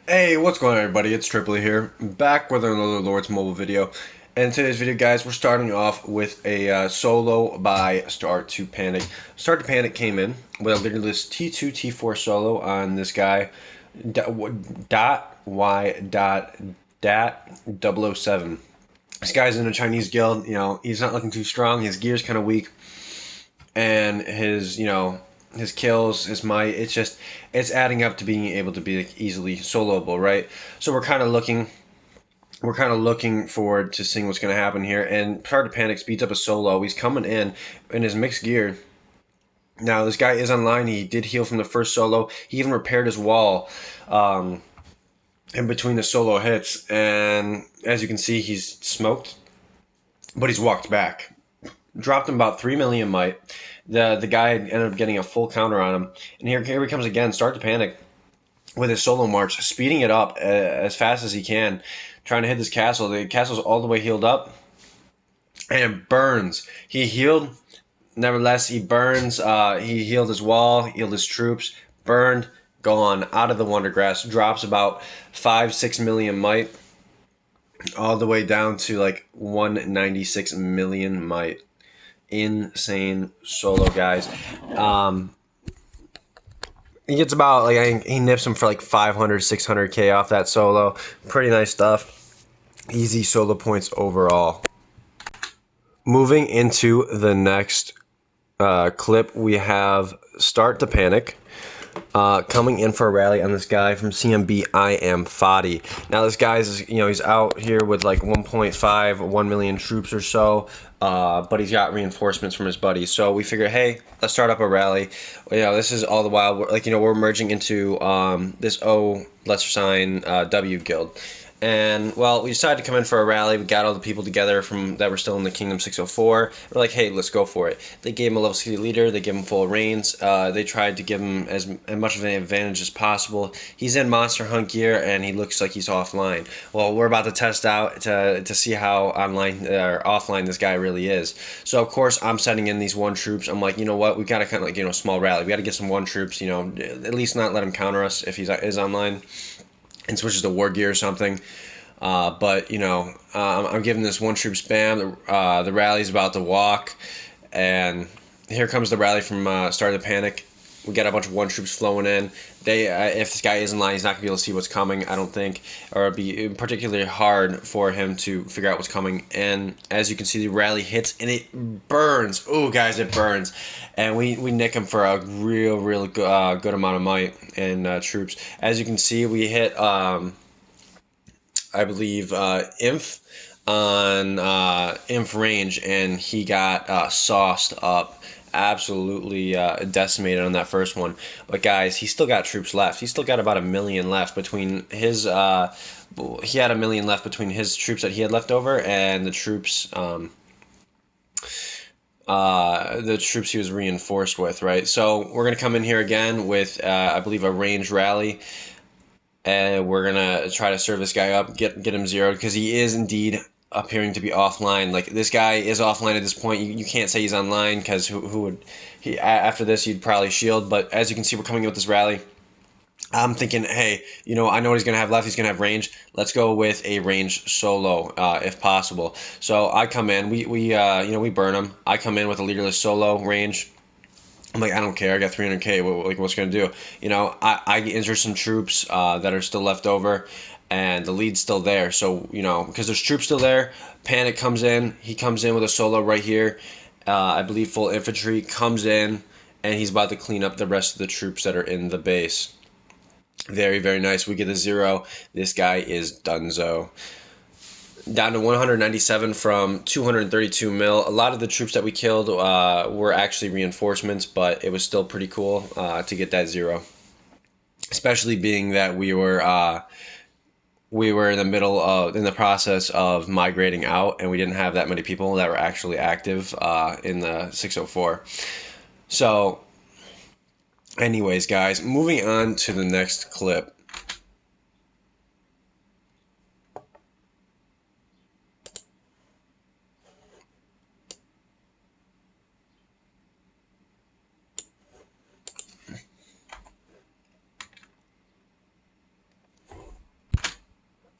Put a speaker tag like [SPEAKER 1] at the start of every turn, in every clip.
[SPEAKER 1] Hey, what's going on, everybody? It's Tripoli here, back with another Lord's Mobile video. And in today's video, guys, we're starting off with a solo by StartToPanic. StartToPanic came in with a leaderless T2, T4 solo on this guy, dot Y dot dat 007. This guy's in a Chinese guild. He's not looking too strong. His gear's kind of weak, and his kills, his might, it's adding up to being able to be like easily soloable, right? So we're kind of looking forward to seeing what's going to happen here. And StartToPanic speeds up a solo. He's coming in his mixed gear. Now this guy is online. He did heal from the first solo. He even repaired his wall in between the solo hits, and as you can see, he's smoked, but he's walked back. Dropped him about 3 million might. The guy ended up getting a full counter on him. And here he comes again, StartToPanic with his solo march, speeding it up as fast as he can, trying to hit this castle. The castle's all the way healed up, and it burns. He healed, nevertheless, he burns. He healed his wall, healed his troops, burned, gone, out of the Wondergrass. Drops about 5-6 million might, all the way down to like 196 million might. Insane solo, guys. He gets about, like, I think he nips him for like 500, 600k off that solo. Pretty nice stuff. Easy solo points overall. Moving into the next clip, we have StartToPanic coming in for a rally on this guy from CMB. I am Fadi. Now this guy's, he's out here with like 1.5, 1 million troops or so, but he's got reinforcements from his buddies. So we figure, hey, let's start up a rally. This is all the while we're merging into this O lesser sign W guild. And, well, we decided to come in for a rally. We got all the people together that were still in the Kingdom 604. We're like, hey, let's go for it. They gave him a level 60 leader. They gave him full reins. They tried to give him as much of an advantage as possible. He's in Monster Hunt gear, and he looks like he's offline. Well, we're about to test out to see how online or offline this guy really is. So, of course, I'm sending in these one troops. I'm like, you know what? We got to kind of like, small rally. We got to get some one troops, at least not let him counter us if he is online and switches to war gear or something. But I'm giving this one troop spam. The rally's about to walk, and here comes the rally from StartToPanic. We got a bunch of one troops flowing in. If this guy is in line, he's not gonna be able to see what's coming, I don't think, or it'd be particularly hard for him to figure out what's coming. And as you can see, the rally hits and it burns. Oh, guys, it burns, and we nick him for a real good amount of might and troops. As you can see, we hit I believe Inf on Inf range, and he got sauced up, absolutely decimated on that first one. But guys, he still got troops left. He still got about 1 million left between his. He had 1 million left between his troops that he had left over and the troops. The troops he was reinforced with, right? So we're gonna come in here again with, I believe, a range rally, and we're gonna try to serve this guy up, get him zeroed, because he is indeed appearing to be offline. Like, this guy is offline at this point. You can't say he's online, because who would he after this? You'd probably shield. But as you can see, we're coming in with this rally. I'm thinking, hey, I know what he's gonna have left. He's gonna have range. Let's go with a range solo, if possible. So I come in. We burn him. I come in with a leaderless solo range. I'm like, I don't care. I got 300k. What's going to do? I injure some troops that are still left over, and the lead's still there. So, because there's troops still there, Panic comes in. He comes in with a solo right here. I believe full infantry comes in, and he's about to clean up the rest of the troops that are in the base. Very, very nice. We get a zero. This guy is donezo. Down to 197 from 232 mil. A lot of the troops that we killed were actually reinforcements, but it was still pretty cool to get that zero. Especially being that we were in the process of migrating out, and we didn't have that many people that were actually active in the 604. So, anyways, guys, moving on to the next clip.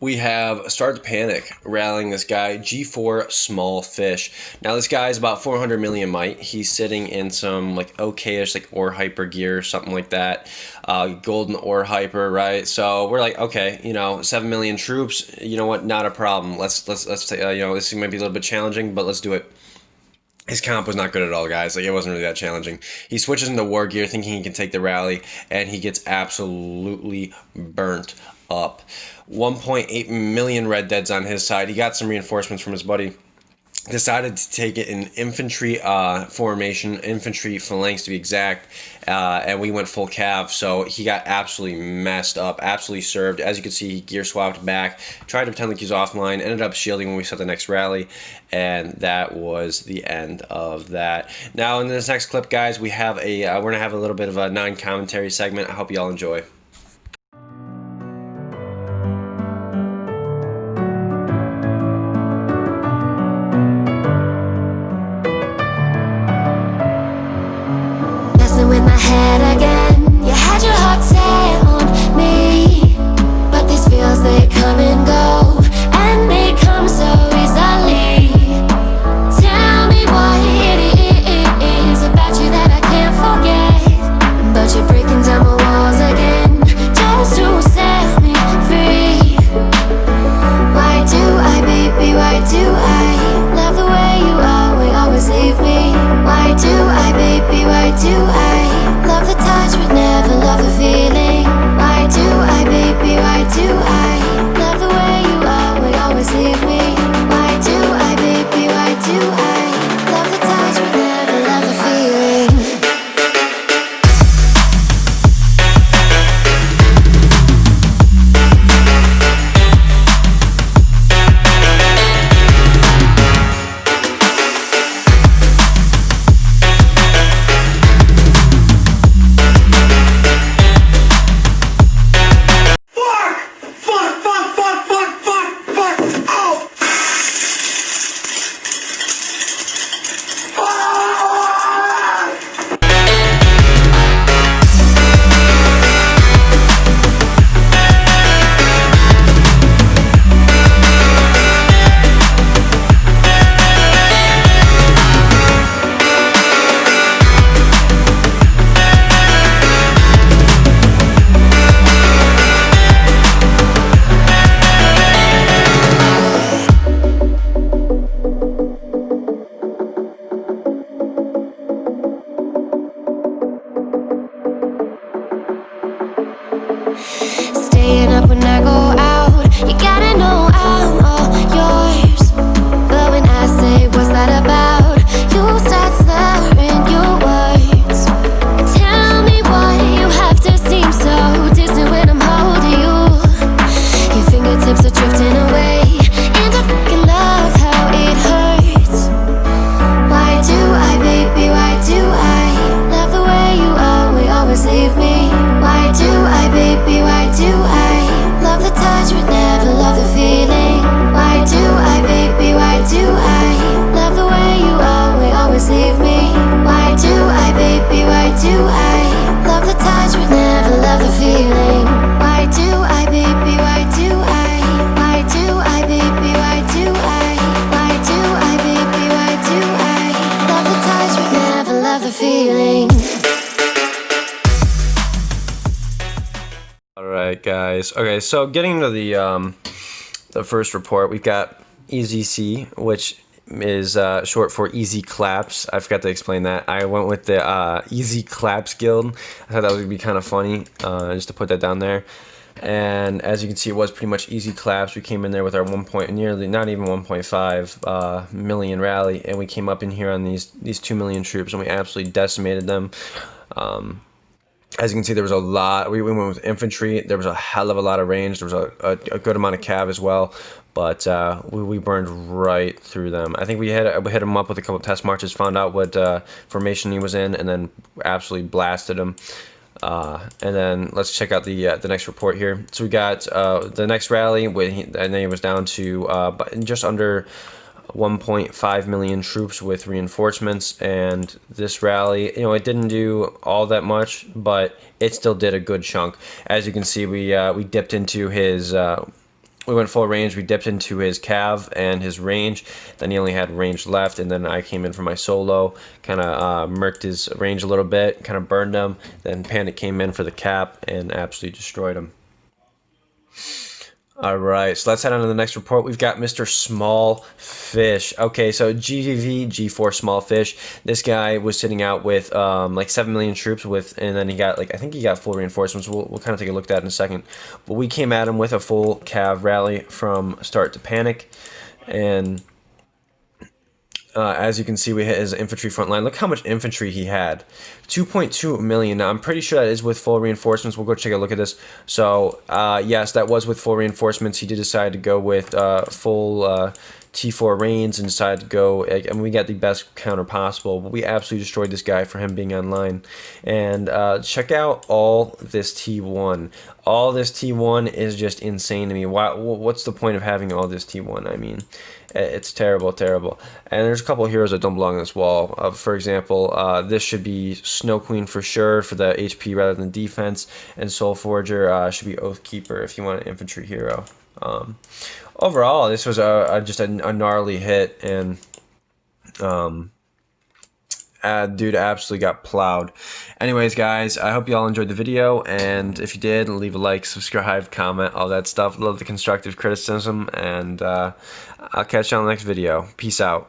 [SPEAKER 1] We have StartToPanic rallying this guy, G4 Small Fish. Now this guy is about 400 million might. He's sitting in some like okayish like ore hyper gear or something like that. Golden ore hyper, right? So we're like, okay, you know, 7 million troops. You know what? Not a problem. Let's you know, this might be a little bit challenging, but let's do it. His comp was not good at all, guys. Like, it wasn't really that challenging. He switches into war gear thinking he can take the rally, and he gets absolutely burnt up. 1.8 million red deads on his side. He got some reinforcements from his buddy. Decided to take it in infantry formation, infantry phalanx to be exact, and we went full cav, so he got absolutely messed up, absolutely served. As you can see, he gear swapped back, tried to pretend like he's offline, ended up shielding when we set the next rally, and that was the end of that. Now in this next clip, guys, we have we're gonna have a little bit of a non-commentary segment. I hope you all enjoy.
[SPEAKER 2] In my head again, you had your heart set on me, but these feels, they come and go, and they come so easily. Tell me what it is about you that I can't forget, but you're breaking down my walls again, just to set me free. Why do I, baby, why do I love the way you always leave me? Why do I, baby, why do I love the touch but never love the feeling? Why do I, baby, why do I love the way you always leave me? Why do I, baby, why do I love the touch but never love the feeling? Staying up when I go out, you gotta know I'm all yours. But when I say what's that about, you start slurring your words. Tell me why you have to seem so distant when I'm holding you. Your fingertips are drifting away, and I fucking love how it hurts. Why do I, baby, why do I love the way you always leave me? Why do I, baby, why do I love the touch but never love the feeling? Why do I, baby, why do I love the way you always leave me? Why do I, baby, why do I love the touch but never love the feeling? Why do I, baby, why do I? Why do I, baby, why do I? Why do I, baby, why do I love the touch but never love the feeling?
[SPEAKER 1] Alright, guys. Okay, so getting to the first report, we've got EZC, which is short for Easy Claps. I forgot to explain that. I went with the Easy Claps guild. I thought that would be kind of funny, just to put that down there. And as you can see, it was pretty much Easy Claps. We came in there with our nearly, not even 1.5 million rally, and we came up in here on these 2 million troops, and we absolutely decimated them. As you can see, there was a lot. We went with infantry. There was a hell of a lot of range. There was a good amount of cav as well, but we burned right through them. I think we hit him up with a couple of test marches, found out what formation he was in, and then absolutely blasted him. And then let's check out the next report here. So we got the next rally, and then he was down to just under 1.5 million troops with reinforcements. And this rally, you know, it didn't do all that much, but it still did a good chunk. As you can see, we dipped into his we went full range. We dipped into his cav and his range. Then he only had range left, and then I came in for my solo, kind of murked his range a little bit, kind of burned him. Then Panic came in for the cap and absolutely destroyed him. All right, so let's head on to the next report. We've got Mr. Small Fish. Okay, so GVV, G4 Small Fish. This guy was sitting out with like 7 million troops and then he got I think he got full reinforcements. We'll kind of take a look at that in a second. But we came at him with a full cav rally from start to panic, and as you can see, we hit his infantry front line. Look how much infantry he had. 2.2 million. Now, I'm pretty sure that is with full reinforcements. We'll go take a look at this. So, yes, that was with full reinforcements. He did decide to go with full T4 reigns and decided to go, and we got the best counter possible. But we absolutely destroyed this guy for him being online. And check out all this T1. All this T1 is just insane to me. What's the point of having all this T1? I mean, it's terrible, terrible. And there's a couple of heroes that don't belong on this wall. For example, this should be Snow Queen for sure for the HP rather than defense, and Soul Forger should be Oathkeeper if you want an infantry hero. Overall, this was just a gnarly hit, and dude absolutely got plowed. Anyways, guys, I hope you all enjoyed the video, and if you did, leave a like, subscribe, comment, all that stuff. Love the constructive criticism, and I'll catch you on the next video. Peace out.